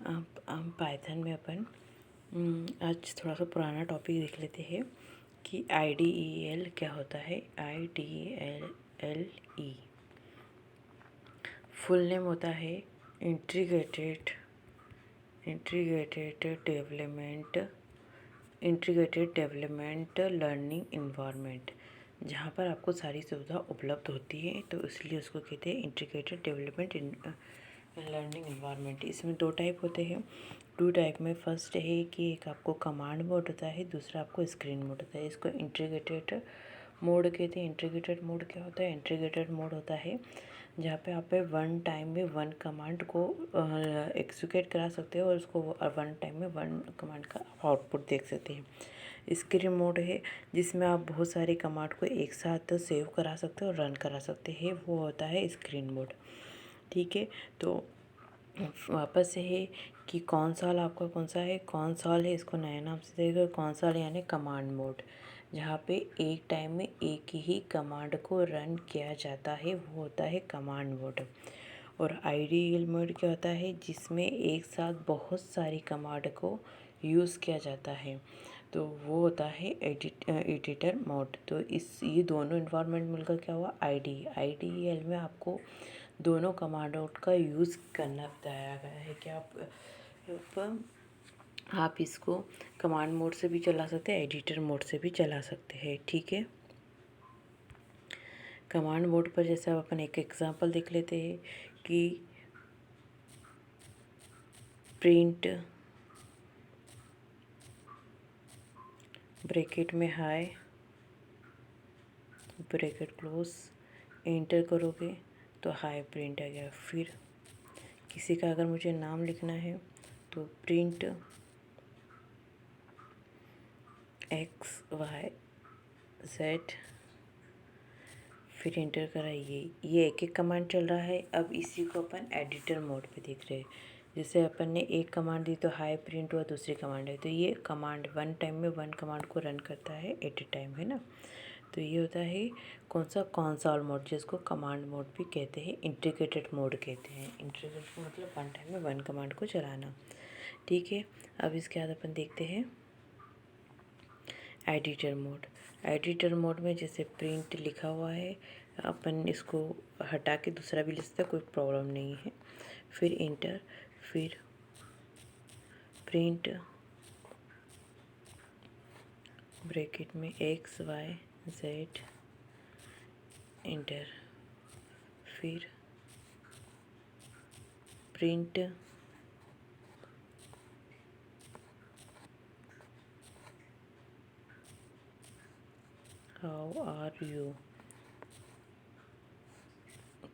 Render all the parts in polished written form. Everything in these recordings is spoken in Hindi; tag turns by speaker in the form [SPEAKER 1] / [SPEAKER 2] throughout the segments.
[SPEAKER 1] पाइथन में अपन आज थोड़ा सा पुराना टॉपिक देख लेते हैं कि IDEL क्या होता है। IDEL फुल नेम होता है इंटीग्रेटेड डेवलपमेंट लर्निंग इन्वायरमेंट, जहाँ पर आपको सारी सुविधा उपलब्ध होती है, तो इसलिए उसको कहते हैं इंटीग्रेटेड डेवलपमेंट लर्निंग इन्वायरमेंट। इसमें दो टाइप होते हैं। टू टाइप में फर्स्ट है कि एक आपको कमांड मोड होता है, दूसरा आपको स्क्रीन मोड होता है। इसको इंटीग्रेटेड मोड कहते हैं। इंटीग्रेटेड मोड क्या होता है? इंटीग्रेटेड मोड होता है जहाँ पे आप वन टाइम में वन कमांड को एक्सिक्यूट करा सकते हो और उसको वन टाइम में वन कमांड का आउटपुट देख सकते हैं। स्क्रीन मोड है जिसमें आप बहुत सारे कमांड को एक साथ सेव करा सकते हो और रन करा सकते हैं, वो होता है स्क्रीन मोड। ठीक है, तो वापस से है कि कंसोल आपका कौन सा है? कंसोल है, इसको नया नाम से देगा कंसोल यानी कमांड मोड, जहाँ पे एक टाइम में एक ही कमांड को रन किया जाता है, वो होता है कमांड मोड। और आइडियल मोड क्या होता है? जिसमें एक साथ बहुत सारी कमांड को यूज़ किया जाता है, तो वो होता है एडिटर मोड। तो ये दोनों इन्वायरमेंट मिलकर क्या हुआ? आईडीएल में आपको दोनों कमांडों का यूज़ करना बताया गया है कि आप इसको कमांड मोड से भी चला सकते हैं, एडिटर मोड से भी चला सकते हैं। ठीक है, कमांड मोड पर जैसे अब अपन एक एग्जांपल देख लेते हैं कि प्रिंट ब्रैकेट में हाई ब्रैकेट क्लोज, एंटर करोगे तो हाई प्रिंट आ गया। फिर किसी का अगर मुझे नाम लिखना है तो प्रिंट XYZ, फिर एंटर करा। ये एक एक कमांड चल रहा है। अब इसी को अपन एडिटर मोड पे देख रहे हैं। जैसे अपन ने एक कमांड दी तो हाई प्रिंट हुआ, दूसरी कमांड है तो ये कमांड वन टाइम में वन कमांड को रन करता है एट ए टाइम, है ना। तो ये होता है कौन सा? कंसोल मोड, जिसको कमांड मोड भी कहते हैं, इंटीग्रेटेड मोड कहते हैं। इंटीग्रेटेड मतलब वन टाइम में वन कमांड को चलाना। ठीक है, अब इसके बाद अपन देखते हैं एडिटर मोड। एडिटर मोड में जैसे प्रिंट लिखा हुआ है, अपन इसको हटा के दूसरा भी लिख सकते हैं, कोई प्रॉब्लम नहीं है। फिर इंटर, फिर प्रिंट ब्रैकेट में XYZ, इंटर, फिर print how are you,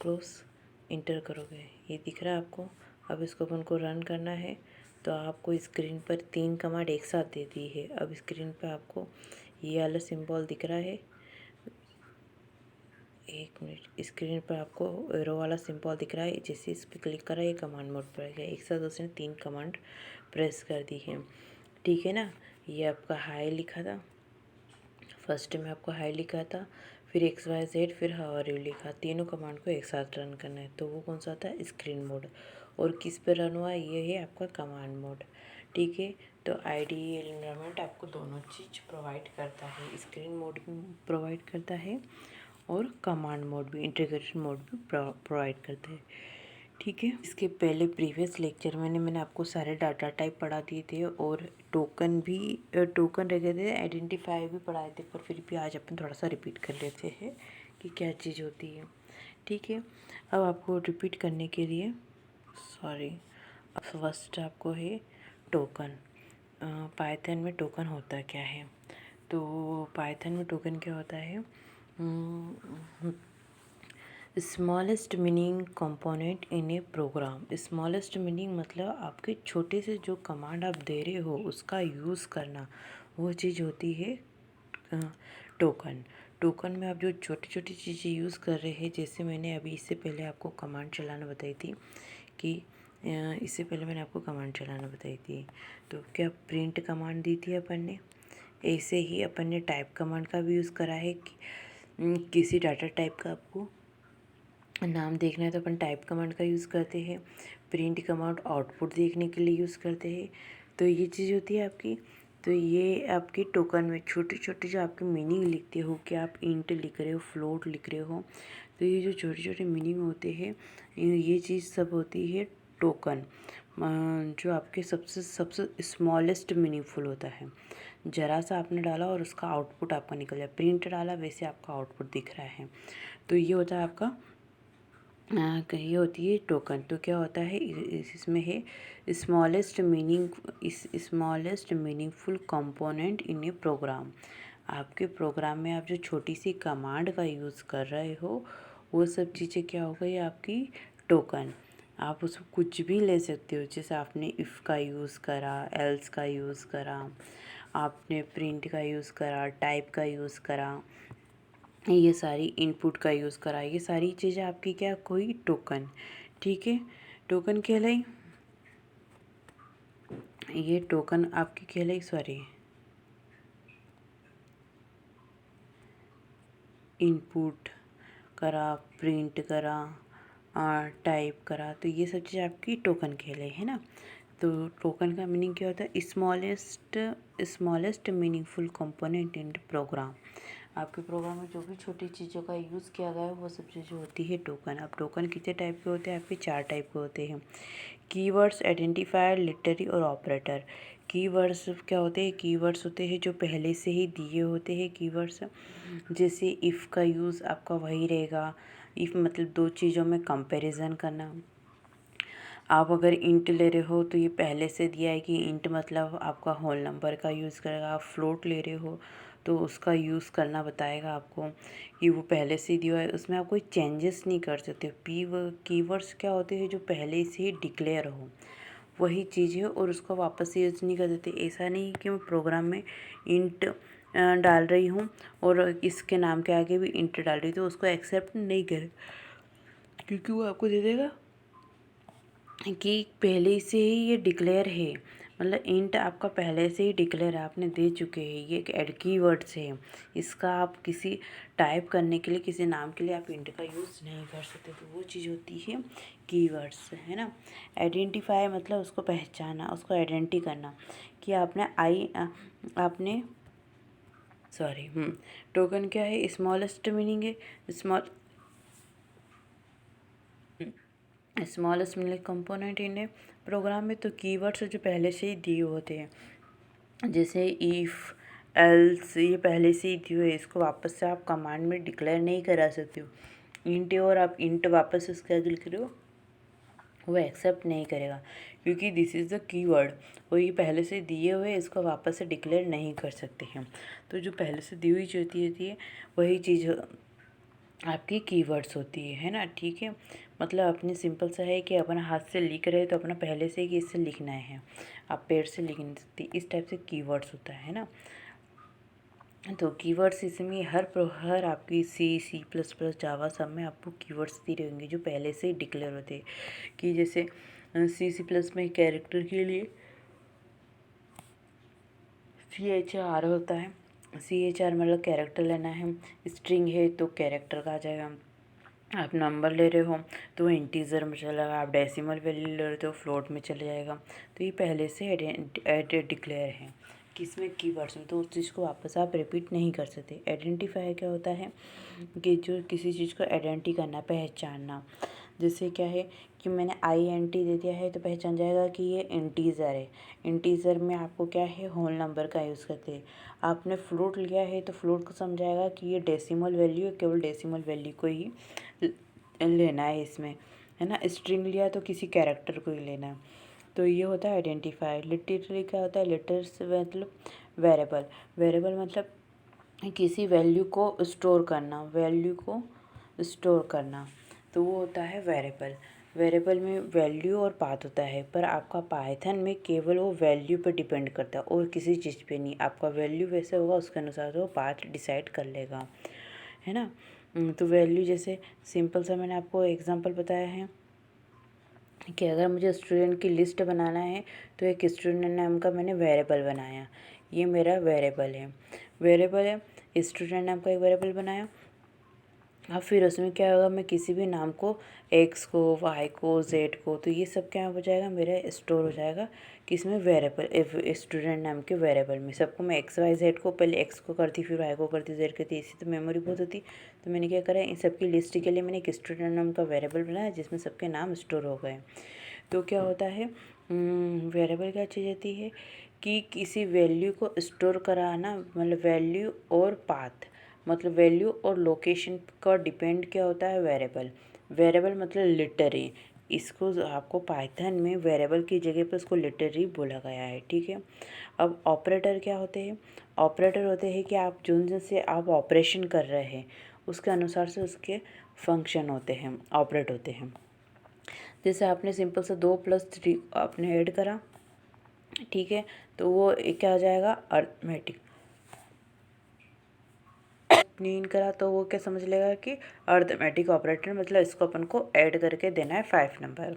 [SPEAKER 1] close, enter करोगे। ये दिख रहा है आपको। अब इसको अपन को रन करना है तो आपको स्क्रीन पर 3 कमांड एक साथ दे दी है। अब स्क्रीन पर आपको ये वाला सिंबल दिख रहा है, एक मिनट, स्क्रीन पर आपको एरो वाला सिंबल दिख रहा है। जैसे इस पर क्लिक करा, ये कमांड मोड पर आ गया। एक साथ उसने 3 कमांड प्रेस कर दी है। ठीक है ना। ये आपका हाई लिखा था, फर्स्ट में आपको हाई लिखा था, फिर XYZ, फिर हाउ आर यू लिखा। तीनों कमांड को एक साथ रन करना है, तो वो कौन सा था? Screen mode. और किस पे रन हुआ? ये है आपका कमांड मोड। ठीक है, तो आइडियल एनवायरनमेंट आपको दोनों चीज़ प्रोवाइड करता है, स्क्रीन मोड भी प्रोवाइड करता है और कमांड मोड भी, इंटीग्रेटेड मोड भी प्रोवाइड करता है। ठीक है, इसके पहले प्रीवियस लेक्चर में मैंने आपको सारे डाटा टाइप पढ़ा दिए थे और टोकन रह गए थे, आइडेंटिफाई भी पढ़ाए थे, पर फिर भी आज अपन थोड़ा सा रिपीट कर लेते हैं कि क्या चीज़ होती है। ठीक है, अब आपको रिपीट करने के लिए अब फर्स्ट आपको है टोकन। पाइथन में टोकन होता क्या है? तो पाइथन में टोकन क्या होता है? Smallest meaning component in a program. Smallest meaning मतलब आपके छोटे से जो कमांड आप दे रहे हो उसका यूज़ करना, वो चीज़ होती है टोकन। टोकन में आप जो छोटी छोटी चीज़ें यूज़ कर रहे हैं, जैसे मैंने अभी इससे पहले आपको कमांड चलाना बताई थी कि तो क्या प्रिंट कमांड दी थी अपन ने, ऐसे ही अपन ने टाइप कमांड का भी यूज़ करा है कि किसी डाटा टाइप का आपको नाम देखना है तो अपन टाइप कमांड का यूज़ करते हैं। प्रिंट कमांड आउटपुट देखने के लिए यूज़ करते हैं। तो ये चीज़ होती है आपकी। तो ये आपके टोकन में छोटे छोटे जो आपके मीनिंग लिखते हो कि आप इंट लिख रहे हो, फ्लोट लिख रहे हो, तो ये जो छोटे छोटे मीनिंग होते हैं ये चीज़ सब होती है टोकन, जो आपके सबसे सबसे स्मॉलेस्ट मीनिंगफुल होता है। ज़रा सा आपने डाला और उसका आउटपुट आपका निकल जाए, प्रिंट डाला वैसे आपका आउटपुट दिख रहा है। तो ये होता है आपका ये होती है टोकन। तो क्या होता है इसमें है smallest meaningful component in a program. आपके प्रोग्राम में आप जो छोटी सी कमांड का यूज़ कर रहे हो वो सब चीज़ें क्या हो गई आपकी टोकन। आप उसको कुछ भी ले सकते हो, जैसे आपने इफ़ का यूज़ करा, एल्स का यूज़ करा, आपने प्रिंट का यूज़ करा, टाइप का यूज़ करा, ये सारी इनपुट का यूज़ करा, ये सारी चीज़ें आपकी क्या कोई टोकन, ठीक है, टोकन कहलाई। ये टोकन आपकी कहलाई, सॉरी, इनपुट करा, प्रिंट करा, टाइप करा, तो ये सब चीज़ आपकी टोकन कहलाई, है ना। तो टोकन का मीनिंग क्या होता है? Smallest meaningful component in program. आपके प्रोग्राम में जो भी छोटी चीज़ों का यूज़ किया गया है वो सब चीज़ें होती है टोकन। अब टोकन कितने टाइप के होते हैं? आपके 4 टाइप के होते हैं। कीवर्ड्स, आइडेंटिफायर, लिटरेरी और ऑपरेटर। कीवर्ड्स क्या होते हैं? कीवर्ड्स होते हैं जो पहले से ही दिए होते हैं कीवर्ड्स। जैसे इफ़ का यूज़ आपका वही रहेगा। इफ़ मतलब दो चीज़ों में कंपैरिजन करना। आप अगर इंट ले रहे हो तो ये पहले से दिया है कि इंट मतलब आपका होल नंबर का यूज़ करेगा। आप फ्लोट ले रहे हो तो उसका यूज़ करना बताएगा आपको कि वो पहले से दिया है, उसमें आप कोई चेंजेस नहीं कर सकते। कीवर्ड्स क्या होते हैं? जो पहले से ही डिक्लेयर हो वही चीज़ है और उसको वापस से यूज़ नहीं कर देते। ऐसा नहीं कि मैं प्रोग्राम में इंट डाल रही हूँ और इसके नाम के आगे भी इंट डाल रही हूँ तो उसको एक्सेप्ट नहीं करे, क्योंकि वो आपको दे देगा कि पहले से ही ये डिक्लेयर है। मतलब इंट आपका पहले से ही डिक्लेयर आपने दे चुके हैं। ये एक एड कीवर्ड्स है, इसका आप किसी टाइप करने के लिए, किसी नाम के लिए आप इंट का यूज़ नहीं कर सकते। तो वो चीज़ होती है कीवर्ड्स, है ना। आइडेंटिफाई मतलब उसको पहचाना, उसको आइडेंटिटी करना कि आपने सॉरी टोकन क्या है? स्मॉलेस्ट मीनिंग है, smallest meaning component in a program में। तो कीवर्ड्स जो पहले से ही दिए होते हैं, जैसे इफ़, एल्स, ये पहले से ही दिए हुए, इसको वापस से आप कमांड में डिक्लेयर नहीं करा सकते हो। इंट है और आप इंट वापस उसके आगे लिख रहे हो, वो एक्सेप्ट नहीं करेगा, क्योंकि दिस इज़ द कीवर्ड। वो ये पहले से दिए हुए, इसको वापस से डिक्लेयर नहीं कर सकते हैं। तो जो पहले से दी हुई चीज़ होती है वही चीज़ आपकी कीवर्ड्स होती है ना, ठीक है। मतलब अपने सिंपल सा है कि अपना हाथ से लिख रहे हैं तो अपना पहले से कि इससे लिखना है, आप पेड़ से लिख नहीं सकते। इस टाइप से कीवर्ड्स होता है ना। तो कीवर्ड्स इसमें हर आपकी C++, जावा सब में आपको कीवर्ड्स दी रहेंगे जो पहले से ही डिक्लेयर होते हैं। कि जैसे C++ में कैरेक्टर के लिए CHR होता है। CHR मतलब कैरेक्टर लेना है। स्ट्रिंग है तो कैरेक्टर का आ जाएगा। आप नंबर ले रहे हो तो इंटीजर में चलेगा, आप डेसिमल वैल्यू ले रहे हो तो फ्लोट में चले जाएगा। तो ये पहले से डिक्लेयर है किसमें? कीवर्ड्स में। तो उस चीज़ को वापस आप रिपीट नहीं कर सकते। आइडेंटिफायर क्या होता है? कि जो किसी चीज़ को आइडेंटिटी करना, पहचानना। जैसे क्या है कि मैंने INT दे दिया है तो पहचान जाएगा कि ये इंटीज़र है। इंटीज़र में आपको क्या है? होल नंबर का यूज़ करते हैं। आपने फ्लोट लिया है तो फ्लोट को समझाएगा कि ये डेसिमल वैल्यू है, केवल डेसिमल वैल्यू को ही लेना है इसमें, है ना। स्ट्रिंग लिया तो किसी कैरेक्टर को ही लेना है। तो ये होता है आइडेंटिफायर। लिटरेरी क्या होता है? लिटर्स मतलब वेरिएबल। वेरिएबल मतलब किसी वैल्यू को स्टोर करना, तो वो होता है वेरिएबल। वेरिएबल में वैल्यू और पाथ होता है, पर आपका पाइथन में केवल वो वैल्यू पे डिपेंड करता है और किसी चीज़ पे नहीं। आपका वैल्यू वैसे होगा उसके अनुसार वो पाथ डिसाइड कर लेगा, है ना। तो वैल्यू जैसे सिंपल सा मैंने आपको एग्जांपल बताया है कि अगर मुझे स्टूडेंट की लिस्ट बनाना है तो एक स्टूडेंट नाम का मैंने वेरिएबल बनाया, ये मेरा वेरिएबल है। स्टूडेंट नाम का एक वेरिएबल बनाया। अब फिर उसमें क्या होगा, मैं किसी भी नाम को एक्स को, वाई को, जेड को, तो ये सब क्या हो जाएगा, मेरा स्टोर हो जाएगा किसमें, वेरिएबल, स्टूडेंट नाम के वेरिएबल में। सबको मैं एक्स वाई जेड को, पहले एक्स को करती, फिर वाई को करती, जेड करती, इससे तो मेमोरी बहुत होती। तो मैंने क्या करा, इन सबकी लिस्ट के लिए मैंने एक स्टूडेंट नाम का वेरिएबल बनाया जिसमें सबके नाम स्टोर हो गए। तो क्या होता है, वेरिएबल क्या चीज़ होती है कि किसी वैल्यू को स्टोर कराना, मतलब वैल्यू और पाथ, मतलब वैल्यू और लोकेशन का डिपेंड क्या होता है, वेरिएबल। वेरिएबल मतलब लिटरी, इसको आपको पाइथन में वेरिएबल की जगह पर उसको लिटरी बोला गया है, ठीक है। अब ऑपरेटर क्या होते हैं, ऑपरेटर होते हैं कि आप जिन से आप ऑपरेशन कर रहे हैं उसके अनुसार से उसके फंक्शन होते हैं, ऑपरेट होते हैं। जैसे आपने सिंपल सा 2+3 आपने ऐड करा, ठीक है, तो वो क्या हो जाएगा, अर्थमेटिक। 3 करा तो वो क्या समझ लेगा कि अर्थमेटिक ऑपरेटर, मतलब इसको अपन को ऐड करके देना है 5 नंबर,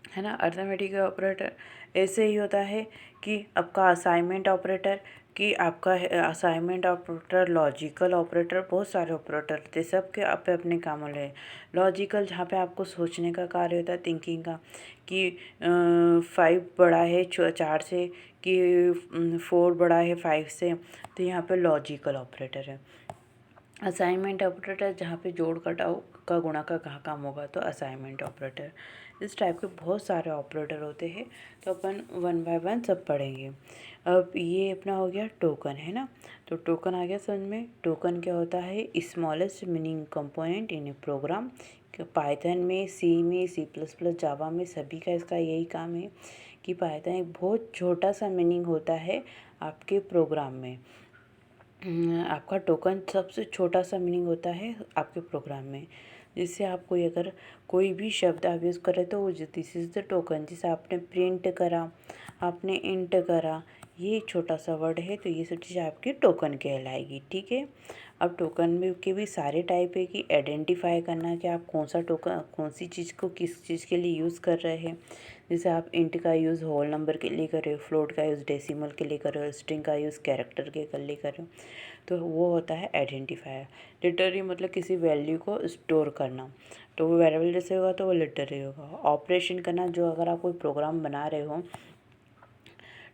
[SPEAKER 1] है ना। अर्थमेटिक ऑपरेटर ऐसे ही होता है कि आपका असाइनमेंट ऑपरेटर, कि आपका असाइनमेंट ऑपरेटर, लॉजिकल ऑपरेटर, बहुत सारे ऑपरेटर थे, सबके अपने अपने काम वाले हैं। लॉजिकल जहाँ पे आपको सोचने का कार्य होता है, थिंकिंग का, कि 5 बड़ा है 4 से, कि 4 बड़ा है 5 से, तो यहाँ पे लॉजिकल ऑपरेटर है। असाइनमेंट ऑपरेटर जहाँ पे जोड़ घटाव का गुणा का कहाँ काम होगा, तो असाइनमेंट ऑपरेटर। इस टाइप के बहुत सारे ऑपरेटर होते हैं, तो अपन 1 बाय 1 सब पढ़ेंगे। अब ये अपना हो गया टोकन, है ना। तो टोकन आ गया समझ में। टोकन क्या होता है, smallest meaning component in a program. Python में, सी में, C++, जावा में, सभी का इसका यही काम है कि पाइथन एक बहुत छोटा सा मीनिंग होता है आपके प्रोग्राम में। आपका टोकन सबसे छोटा सा मीनिंग होता है आपके प्रोग्राम में। जिससे आप अगर कोई भी शब्द आप यूज़ करें तो वो दिस इज़ द टोकन। जैसे आपने प्रिंट करा, आपने इंट करा, ये छोटा सा वर्ड है, तो ये सब चीज़ आपकी टोकन कहलाएगी, ठीक है। अब टोकन में के भी सारे टाइप है कि आइडेंटिफाई करना कि आप कौन सा टोकन, कौन सी चीज़ को किस चीज़ के लिए यूज़ कर रहे हैं। जैसे आप इंट का यूज़ होल नंबर के लिए कर रहे हो, फ्लोट का यूज़ डेसिमल के लिए कर रहे हो, स्ट्रिंग का यूज़ कैरेक्टर के लिए कर रहे हो, तो वो होता है आइडेंटिफायर। लिटरी मतलब किसी वैल्यू को स्टोर करना, तो वो वेरिएबल जैसे होगा तो वो लिटरी होगा। ऑपरेशन करना, जो अगर आप कोई प्रोग्राम बना रहे हो,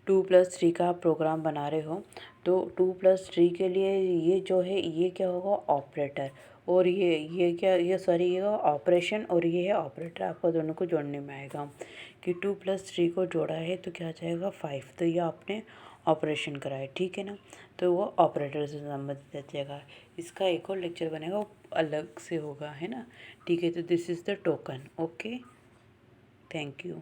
[SPEAKER 1] 2+3 का प्रोग्राम बना रहे हो, तो 2+3 के लिए ये जो है ये क्या होगा, ऑपरेटर। और ये क्या, ये सॉरी, ये ऑपरेशन और ये है ऑपरेटर। आपको दोनों को जोड़ने में आएगा कि 2+3 को जोड़ा है तो क्या आ जाएगा 5, तो ये आपने ऑपरेशन करा है, ठीक है ना। तो वो ऑपरेटर से संबंधित आ जाएगा। इसका एक और लेक्चर बनेगा, वो अलग से होगा, है ना। ठीक है, तो this is the token. Okay, thank you.